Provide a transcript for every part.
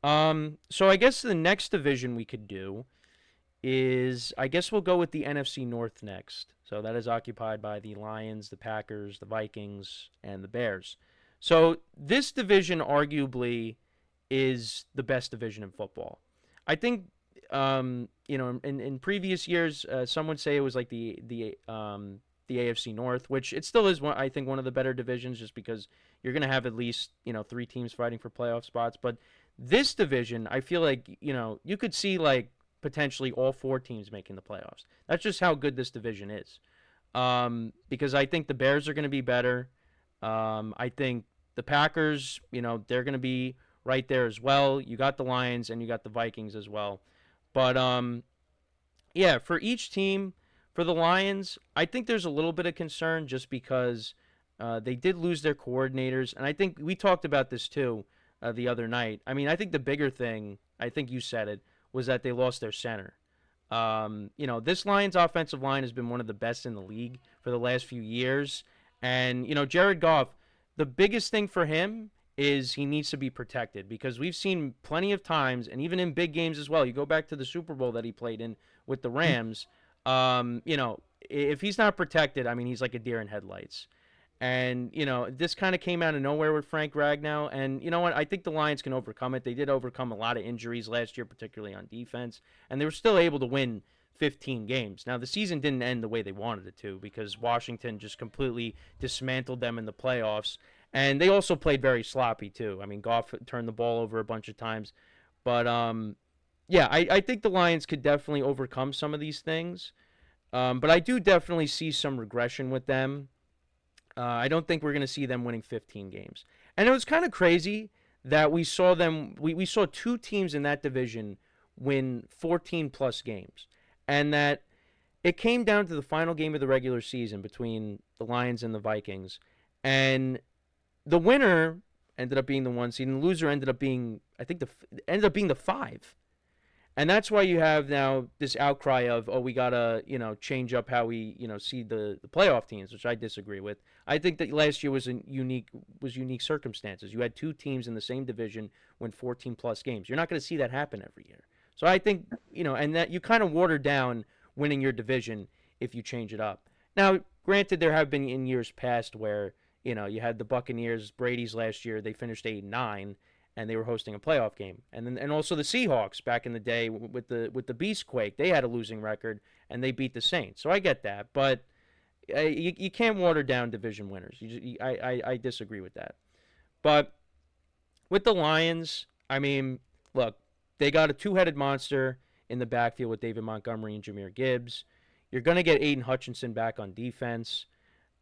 So I guess the next division we could do is I guess we'll go with the NFC North next. So that is occupied by the Lions, the Packers, the Vikings, and the Bears. So this division arguably is the best division in football. I think in previous years, some would say it was like the AFC North, which it still is I think one of the better divisions, just because you're going to have at least three teams fighting for playoff spots. But this division, I feel like you could see like potentially all four teams making the playoffs. That's just how good this division is. Because I think the Bears are going to be better. I think the Packers, they're going to be right there as well. You got the Lions and you got the Vikings as well. But yeah, for each team, for the Lions, I think there's a little bit of concern just because they did lose their coordinators, and I think we talked about this too the other night. I mean, I think the bigger thing, I think you said it, was that they lost their center. This Lions offensive line has been one of the best in the league for the last few years, and Jared Goff, the biggest thing for him is he needs to be protected because we've seen plenty of times, and even in big games as well. You go back to the Super Bowl that he played in with the Rams. If he's not protected, I mean, he's like a deer in headlights. And, this kind of came out of nowhere with Frank Ragnow. And you know what? I think the Lions can overcome it. They did overcome a lot of injuries last year, particularly on defense. And they were still able to win 15 games. Now, the season didn't end the way they wanted it to because Washington just completely dismantled them in the playoffs. And they also played very sloppy, too. I mean, Goff turned the ball over a bunch of times. But, yeah, I think the Lions could definitely overcome some of these things. But I do definitely see some regression with them. I don't think we're going to see them winning 15 games. And it was kind of crazy that we saw them. We saw two teams in that division win 14 plus games, and that it came down to the final game of the regular season between the Lions and the Vikings, and the winner ended up being the one seed, and the loser ended up being the five. And that's why you have now this outcry of, oh, we gotta, change up how we, see the playoff teams, which I disagree with. I think that last year was unique circumstances. You had two teams in the same division win 14 plus games. You're not going to see that happen every year. So I think, and that you kind of water down winning your division if you change it up. Now, granted, there have been in years past where, you had the Buccaneers, Brady's last year, they finished 8-9 and they were hosting a playoff game. And also the Seahawks back in the day with the Beastquake, they had a losing record and they beat the Saints. So I get that, but you can't water down division winners. I disagree with that. But with the Lions, I mean, look, they got a two-headed monster in the backfield with David Montgomery and Jahmyr Gibbs. You're going to get Aiden Hutchinson back on defense.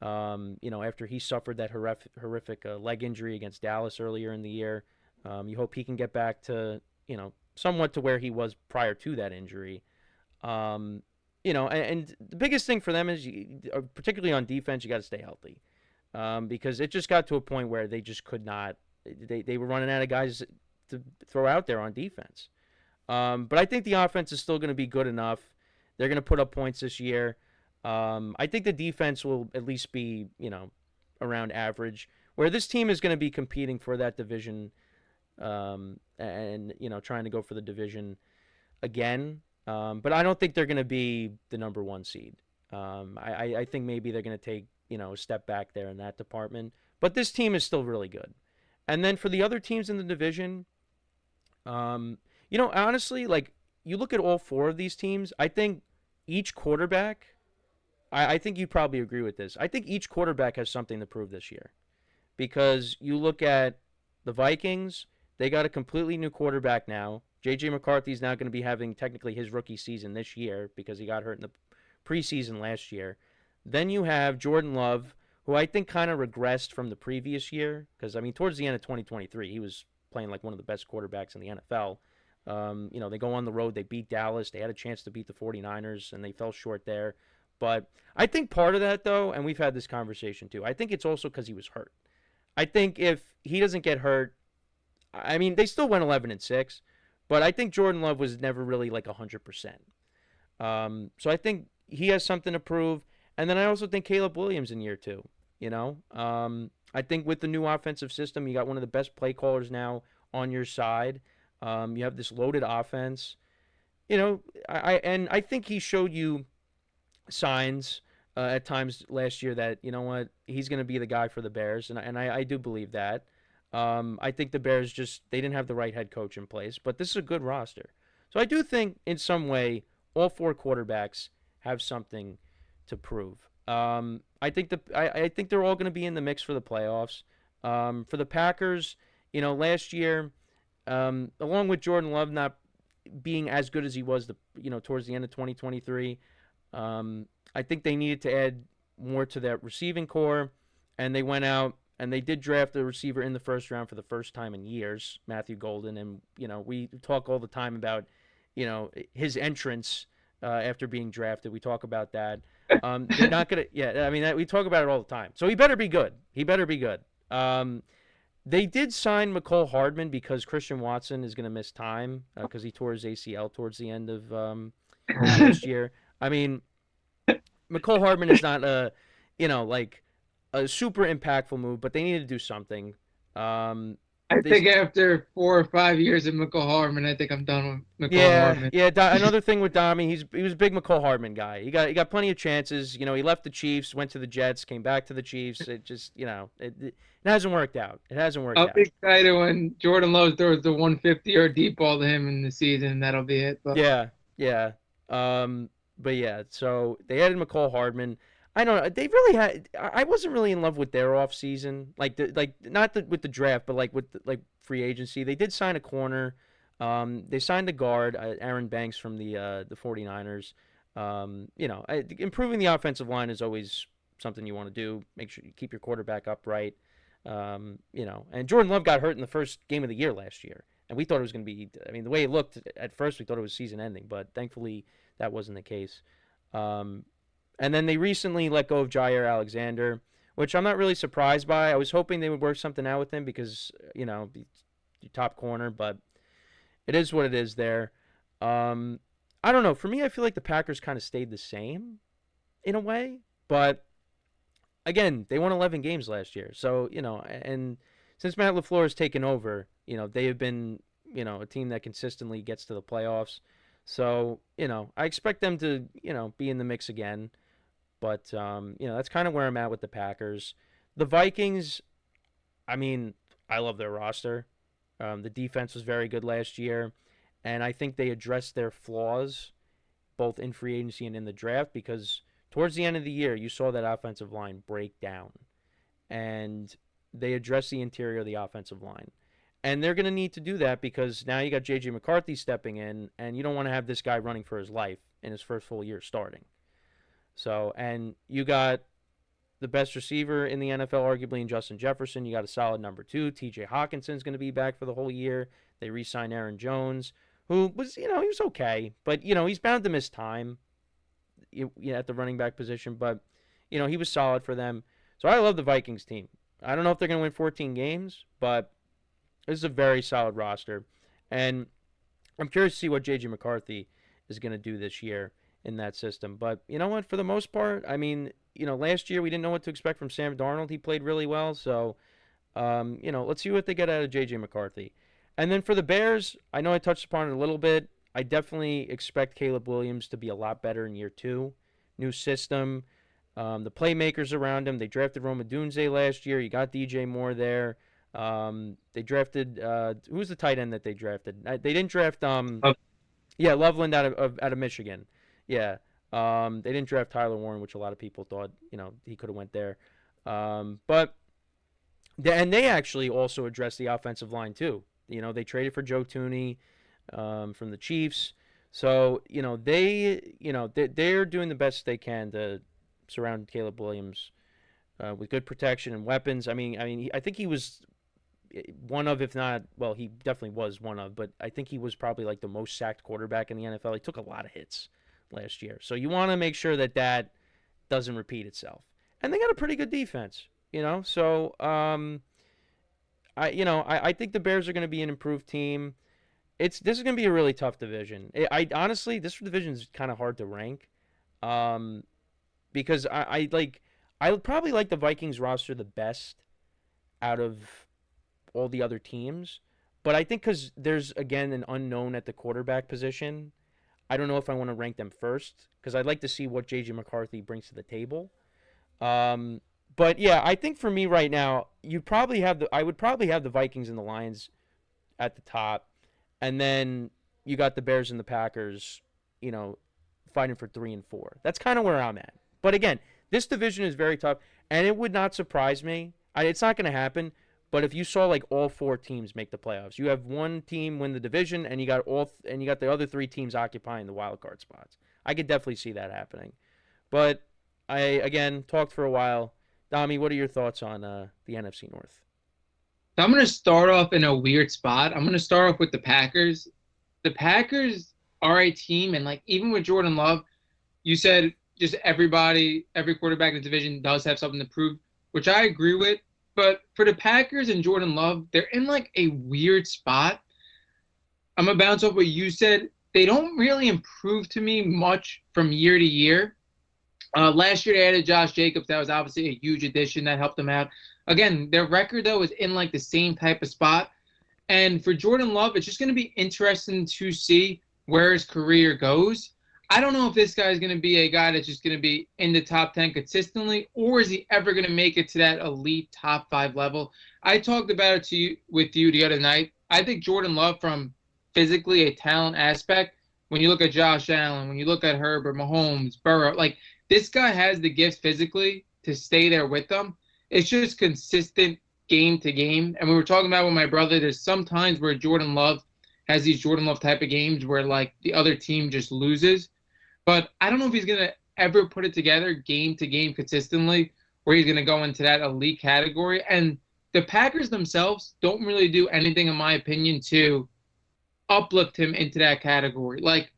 After he suffered that horrific leg injury against Dallas earlier in the year. You hope he can get back to, somewhat to where he was prior to that injury. And the biggest thing for them is, particularly on defense, you got to stay healthy. Because it just got to a point where they just could not, they were running out of guys to throw out there on defense. But I think the offense is still going to be good enough. They're going to put up points this year. I think the defense will at least be, around average, where this team is going to be competing for that division and trying to go for the division again. But I don't think they're going to be the number one seed. I think maybe they're going to take a step back there in that department. But this team is still really good. And then for the other teams in the division, honestly, like you look at all four of these teams, I think each quarterback. I think you probably agree with this. I think each quarterback has something to prove this year. Because you look at the Vikings, they got a completely new quarterback now. J.J. McCarthy is now going to be having technically his rookie season this year because he got hurt in the preseason last year. Then you have Jordan Love, who I think kind of regressed from the previous year because, I mean, towards the end of 2023, he was playing like one of the best quarterbacks in the NFL. They go on the road, they beat Dallas, they had a chance to beat the 49ers, and they fell short there. But I think part of that, though, and we've had this conversation too, I think it's also because he was hurt. I think if he doesn't get hurt, I mean, they still went 11-6, but I think Jordan Love was never really like 100%. So I think he has something to prove. And then I also think Caleb Williams in year two, I think with the new offensive system, you got one of the best play callers now on your side. You have this loaded offense. I think he showed you signs at times last year that you know what he's going to be the guy for the Bears, and I do believe that. I think the Bears just they didn't have the right head coach in place, but this is a good roster. So I do think in some way all four quarterbacks have something to prove. I think they're all going to be in the mix for the playoffs. For the Packers, last year, along with Jordan Love not being as good as he was towards the end of 2023, I think they needed to add more to that receiving core, and they went out and they did draft a receiver in the first round for the first time in years, Matthew Golden, and we talk all the time about his entrance after being drafted. We talk about that. They're not gonna, yeah. I mean, we talk about it all the time. So he better be good. He better be good. They did sign McCole Hardman because Christian Watson is going to miss time because he tore his ACL towards the end of last year. I mean, McCole Hardman is not like a super impactful move, but they need to do something. I think after 4 or 5 years of McCall Hardman, I think I'm done with McCall Yeah, Hardman. yeah. Another thing with Dami, he was a big McCole Hardman guy. He got plenty of chances. He left the Chiefs, went to the Jets, came back to the Chiefs. It just it hasn't worked out. It hasn't worked I'll be out. excited when Jordan Love throws the 150-yard deep ball to him in the season. That'll be it. But Yeah, yeah. But yeah. So they added McCole Hardman. I don't know. They really had. I wasn't really in love with their off season, like not with the draft, but like with free agency. They did sign a corner. They signed a guard, Aaron Banks from the 49ers. Improving the offensive line is always something you want to do. Make sure you keep your quarterback upright. And Jordan Love got hurt in the first game of the year last year, and we thought it was going to be. I mean, the way it looked at first, we thought it was season ending, but thankfully that wasn't the case. Um, and then they recently let go of Jair Alexander, which I'm not really surprised by. I was hoping they would work something out with him because top corner, but it is what it is there. I don't know. For me, I feel like the Packers kind of stayed the same in a way, but again, they won 11 games last year. So, and since Matt LaFleur has taken over, they have been, a team that consistently gets to the playoffs. So, I expect them to, be in the mix again. But, that's kind of where I'm at with the Packers. The Vikings, I mean, I love their roster. The defense was very good last year. And I think they addressed their flaws both in free agency and in the draft because towards the end of the year, you saw that offensive line break down. And they addressed the interior of the offensive line. And they're going to need to do that because now you got J.J. McCarthy stepping in, and you don't want to have this guy running for his life in his first full year starting. So, and you got the best receiver in the NFL, arguably, in Justin Jefferson. You got a solid number two. T.J. Hawkinson's going to be back for the whole year. They re-signed Aaron Jones, who was, he was okay, but he's bound to miss time at the running back position. But he was solid for them. So I love the Vikings team. I don't know if they're going to win 14 games, but this is a very solid roster, and I'm curious to see what J.J. McCarthy is going to do this year in that system. But you know what? For the most part, I mean, last year we didn't know what to expect from Sam Darnold. He played really well, so let's see what they get out of J.J. McCarthy. And then for the Bears, I know I touched upon it a little bit. I definitely expect Caleb Williams to be a lot better in year two. New system, the playmakers around him. They drafted Roma Dunze last year. You got DJ Moore there. They drafted who was the tight end that they drafted? They didn't draft yeah, Loveland out of Michigan. Yeah. They didn't draft Tyler Warren, which a lot of people thought, he could have went there. But they actually also addressed the offensive line too. They traded for Joe Tooney from the Chiefs. So, they're doing the best they can to surround Caleb Williams with good protection and weapons. I think he was one of, if not, well, he definitely was one of, but I think he was probably like the most sacked quarterback in the NFL. He took a lot of hits last year. So you want to make sure that doesn't repeat itself. And they got a pretty good defense, So I think the Bears are going to be an improved team. This is going to be a really tough division. I honestly, this division is kind of hard to rank, because I probably like the Vikings roster the best out of all the other teams, But I think because there's again an unknown at the quarterback position, I don't know if I want to rank them first because I'd like to see what JJ McCarthy brings to the table. Um, but yeah, I think for me right now, I would probably have the Vikings and the Lions at the top, and then you got the Bears and the Packers, you know, fighting for 3 and 4. That's kind of where I'm at. But again, this division is very tough, and it would not surprise me. It's not going to happen. But if you saw like all 4 teams make the playoffs, you have one team win the division, and you got the other 3 teams occupying the wild card spots. I could definitely see that happening. But I again talked for a while. Dami, what are your thoughts on the NFC North? So I'm going to start off in a weird spot. I'm going to start off with the Packers. The Packers are a team, and like even with Jordan Love, you said just every quarterback in the division does have something to prove, which I agree with. But for the Packers and Jordan Love, they're in like a weird spot. I'm going to bounce off what you said. They don't really improve to me much from year to year. Last year they added Josh Jacobs. That was obviously a huge addition that helped them out. Again, their record though is in like the same type of spot. And for Jordan Love, it's just going to be interesting to see where his career goes. I don't know if this guy is going to be a guy that's just going to be in the top 10 consistently, or is he ever going to make it to that elite top 5 level? I talked about it with you the other night. I think Jordan Love, from physically a talent aspect, when you look at Josh Allen, when you look at Herbert, Mahomes, Burrow, like this guy has the gifts physically to stay there with them. It's just consistent game to game. And we were talking about with my brother, there's some times where Jordan Love has these Jordan Love type of games where like the other team just loses. But I don't know if he's going to ever put it together game to game consistently where he's going to go into that elite category. And the Packers themselves don't really do anything, in my opinion, to uplift him into that category. Like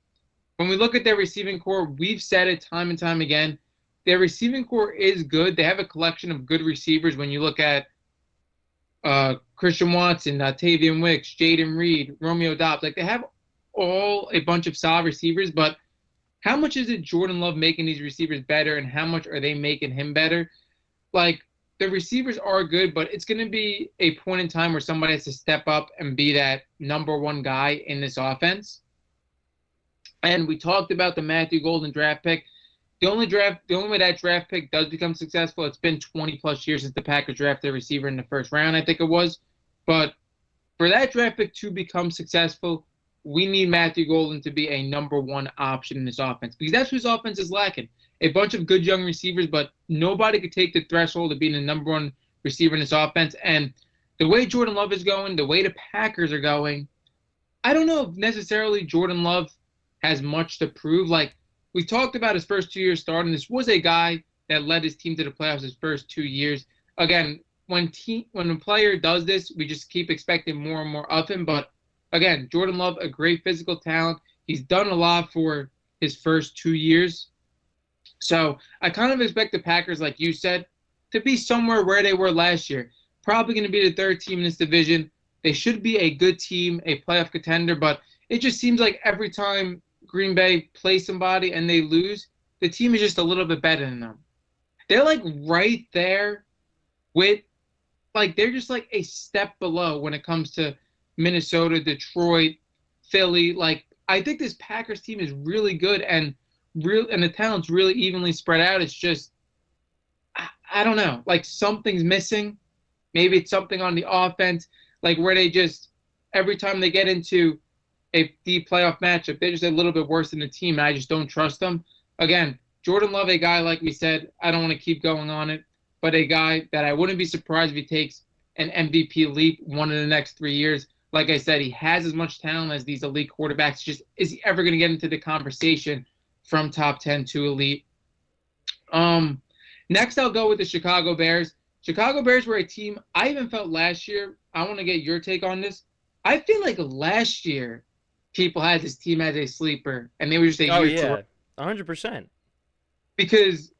when we look at their receiving core, we've said it time and time again. Their receiving core is good. They have a collection of good receivers. When you look at Christian Watson, Tavian Wicks, Jaden Reed, Romeo Dobbs, like they have all a bunch of solid receivers, but how much is it Jordan Love making these receivers better, and how much are they making him better? Like, the receivers are good, but it's going to be a point in time where somebody has to step up and be that number one guy in this offense. And we talked about the Matthew Golden draft pick. The only way that draft pick does become successful, it's been 20 plus years since the Packers drafted a receiver in the first round, I think it was. But for that draft pick to become successful, we need Matthew Golden to be a number one option in this offense, because that's whose offense is lacking. A bunch of good young receivers, but nobody could take the threshold of being the number one receiver in this offense. And the way Jordan Love is going, the way the Packers are going, I don't know if necessarily Jordan Love has much to prove. Like, we talked about his first 2 years starting. This was a guy that led his team to the playoffs his first 2 years. Again, when a player does this, we just keep expecting more and more of him. But again, Jordan Love, a great physical talent. He's done a lot for his first 2 years. So I kind of expect the Packers, like you said, to be somewhere where they were last year. Probably going to be the third team in this division. They should be a good team, a playoff contender, but it just seems like every time Green Bay plays somebody and they lose, the team is just a little bit better than them. They're like right there with, like, they're just like a step below when it comes to Minnesota, Detroit, Philly. Like, I think this Packers team is really good, and the talent's really evenly spread out. It's just, I don't know, like something's missing. Maybe it's something on the offense, like where they just, every time they get into a deep playoff matchup, they're just a little bit worse than the team, and I just don't trust them. Again, Jordan Love, a guy, like we said, I don't want to keep going on it, but a guy that I wouldn't be surprised if he takes an MVP leap one of the next 3 years. Like I said, he has as much talent as these elite quarterbacks. Just, is he ever going to get into the conversation from top 10 to elite? Next, I'll go with the Chicago Bears. Chicago Bears were a team I even felt last year. I want to get your take on this. I feel like last year people had this team as a sleeper, and they were just a Oh year yeah, 100%. because,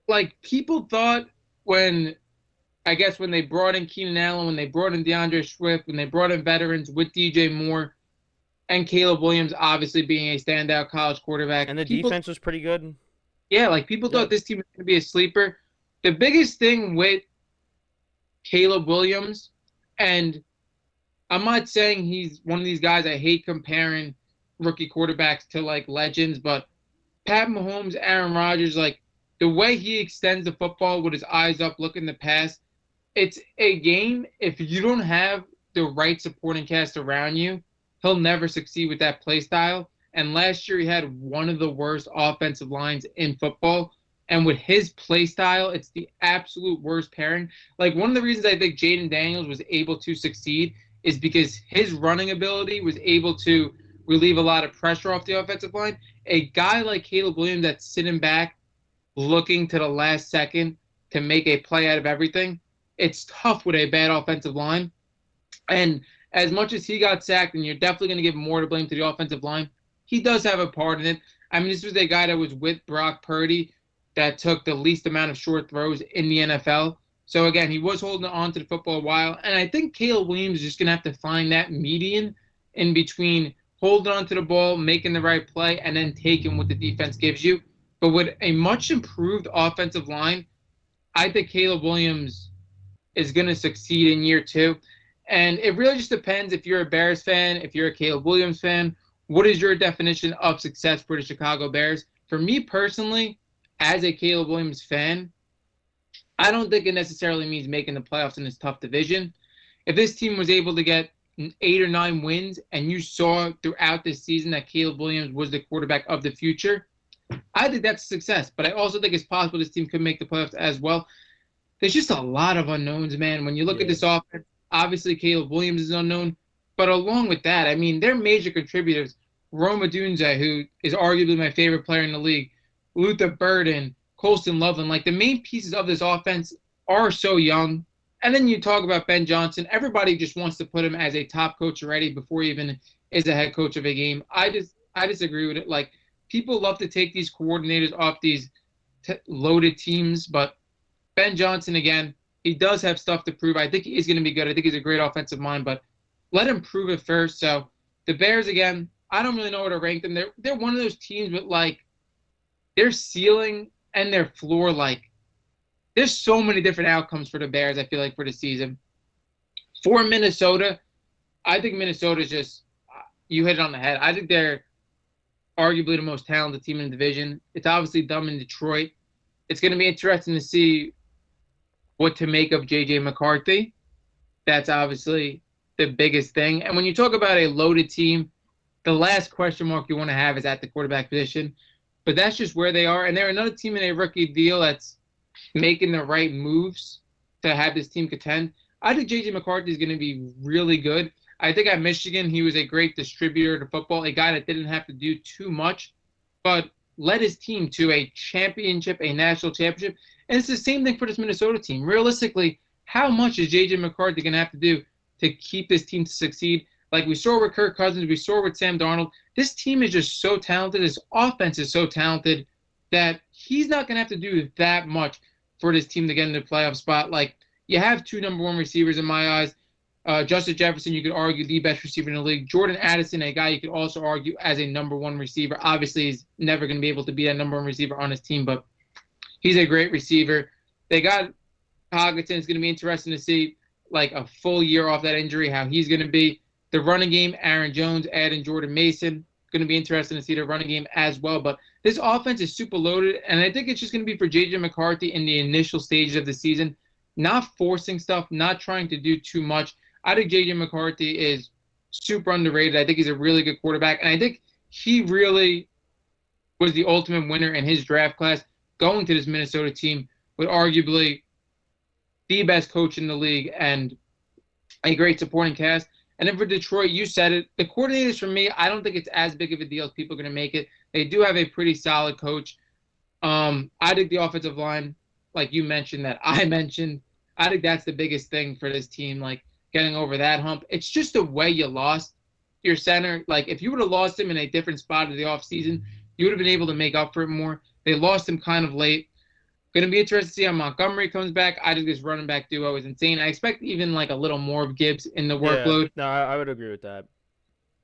like, people thought when they brought in Keenan Allen, when they brought in DeAndre Swift, when they brought in veterans with DJ Moore and Caleb Williams, obviously being a standout college quarterback, And the defense was pretty good. yeah, like people thought Yep. this team was going to be a sleeper. The biggest thing with Caleb Williams, and I'm not saying he's one of these guys. I hate comparing rookie quarterbacks to like legends, but Pat Mahomes, Aaron Rodgers, like the way he extends the football with his eyes up, looking to pass, it's a game. If you don't have the right supporting cast around you, he'll never succeed with that play style. And last year he had one of the worst offensive lines in football. And with his play style, it's the absolute worst pairing. Like one of the reasons I think Jaden Daniels was able to succeed is because his running ability was able to relieve a lot of pressure off the offensive line. A guy like Caleb Williams that's sitting back, looking to the last second to make a play out of everything, it's tough with a bad offensive line. And as much as he got sacked, and you're definitely going to give more to blame to the offensive line, he does have a part in it. I mean, this was a guy that was with Brock Purdy that took the least amount of short throws in the NFL. So, again, he was holding on to the football a while. And I think Caleb Williams is just going to have to find that median in between holding on to the ball, making the right play, and then taking what the defense gives you. But with a much improved offensive line, I think Caleb Williams is going to succeed in year 2. And it really just depends if you're a Bears fan, if you're a Caleb Williams fan. What is your definition of success for the Chicago Bears? For me personally, as a Caleb Williams fan, I don't think it necessarily means making the playoffs in this tough division. If this team was able to get 8 or 9 wins and you saw throughout this season that Caleb Williams was the quarterback of the future, I think that's a success. But I also think it's possible this team could make the playoffs as well. There's just a lot of unknowns, man. When you look at this offense, obviously Caleb Williams is unknown. But along with that, I mean, they're major contributors. Rome Odunze, who is arguably my favorite player in the league, Luther Burden, Colston Loveland, like the main pieces of this offense are so young. And then you talk about Ben Johnson. Everybody just wants to put him as a top coach already before he even is a head coach of a game. I disagree with it. Like, people love to take these coordinators off these loaded teams, but Ben Johnson, again, he does have stuff to prove. I think he is going to be good. I think he's a great offensive mind, but let him prove it first. So the Bears, again, I don't really know where to rank them. They're one of those teams with, like, their ceiling and their floor, like, there's so many different outcomes for the Bears, I feel like, for the season. For Minnesota, I think Minnesota's just, you hit it on the head. I think they're arguably the most talented team in the division. It's obviously dumb in Detroit. It's going to be interesting to see what to make of J.J. McCarthy. That's obviously the biggest thing. And when you talk about a loaded team, the last question mark you want to have is at the quarterback position. But that's just where they are. And they're another team in a rookie deal that's making the right moves to have this team contend. I think J.J. McCarthy is going to be really good. I think at Michigan, he was a great distributor of the football, a guy that didn't have to do too much, but led his team to a championship, a national championship. And it's the same thing for this Minnesota team. Realistically, how much is J.J. McCarthy going to have to do to keep this team to succeed? Like we saw with Kirk Cousins, we saw with Sam Darnold. This team is just so talented. This offense is so talented that he's not going to have to do that much for this team to get into the playoff spot. Like, you have 2 number 1 receivers in my eyes. Justin Jefferson, you could argue the best receiver in the league. Jordan Addison, a guy you could also argue as a number 1 receiver. Obviously, he's never going to be able to be that number 1 receiver on his team, but he's a great receiver. They got Hockenson. It's going to be interesting to see, like, a full year off that injury, how he's going to be. The running game, Aaron Jones, adding Jordan Mason. Going to be interesting to see the running game as well. But this offense is super loaded, and I think it's just going to be for J.J. McCarthy in the initial stages of the season, not forcing stuff, not trying to do too much. I think J.J. McCarthy is super underrated. I think he's a really good quarterback, and I think he really was the ultimate winner in his draft class, going to this Minnesota team with arguably the best coach in the league and a great supporting cast. And then for Detroit, you said it. The coordinators, for me, I don't think it's as big of a deal as people are going to make it. They do have a pretty solid coach. I think the offensive line, like you mentioned, that I mentioned, I think that's the biggest thing for this team, like getting over that hump. It's just the way you lost your center. Like, if you would have lost him in a different spot of the offseason, you would have been able to make up for it more. They lost him kind of late. Going to be interested to see how Montgomery comes back. I think this running back duo is insane. I expect even like a little more of Gibbs in the workload. No, I would agree with that.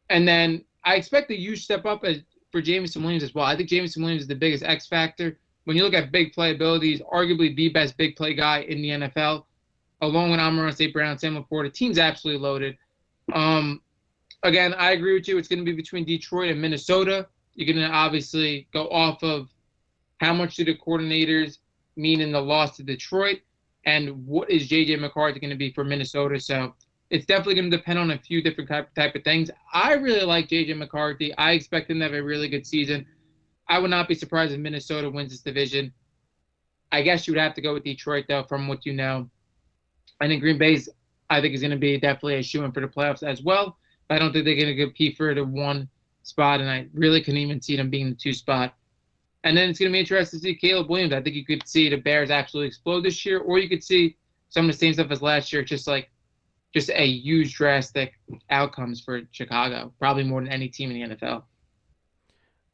And then I expect the huge step up for Jameson Williams as well. I think Jameson Williams is the biggest X factor. When you look at big playability, he's arguably the best big play guy in the NFL, along with Amon-Ra St. Brown, Sam LaPorta. The team's absolutely loaded. Um, Again, I agree with you. It's going to be between Detroit and Minnesota. You're going to obviously go off of how much do the coordinators mean in the loss to Detroit, and what is JJ McCarthy going to be for Minnesota? So it's definitely going to depend on a few different type of things. I really like JJ McCarthy. I expect him to have a really good season. I would not be surprised if Minnesota wins this division. I guess you would have to go with Detroit though, from what you know. I think Green Bay's, I think, is going to be definitely a shoe in for the playoffs as well. But I don't think they're going to compete for the one spot, and I really couldn't even see them being the two spot. And then it's going to be interesting to see Caleb Williams. I think you could see the Bears actually explode this year, or you could see some of the same stuff as last year, just a huge drastic outcomes for Chicago, probably more than any team in the NFL.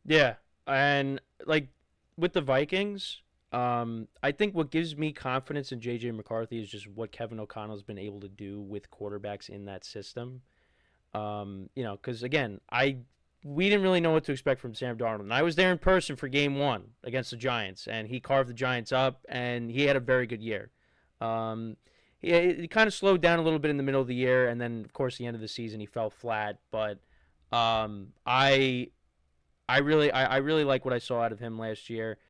Yeah, and like with the Vikings, I think what gives me confidence in JJ McCarthy is just what Kevin O'Connell's been able to do with quarterbacks in that system. Because again, I we didn't really know what to expect from Sam Darnold. And I was there in person for Game 1 against the Giants, and he carved the Giants up, and he had a very good year. He kind of slowed down a little bit in the middle of the year, and then of course the end of the season he fell flat. But I really like what I saw out of him last year.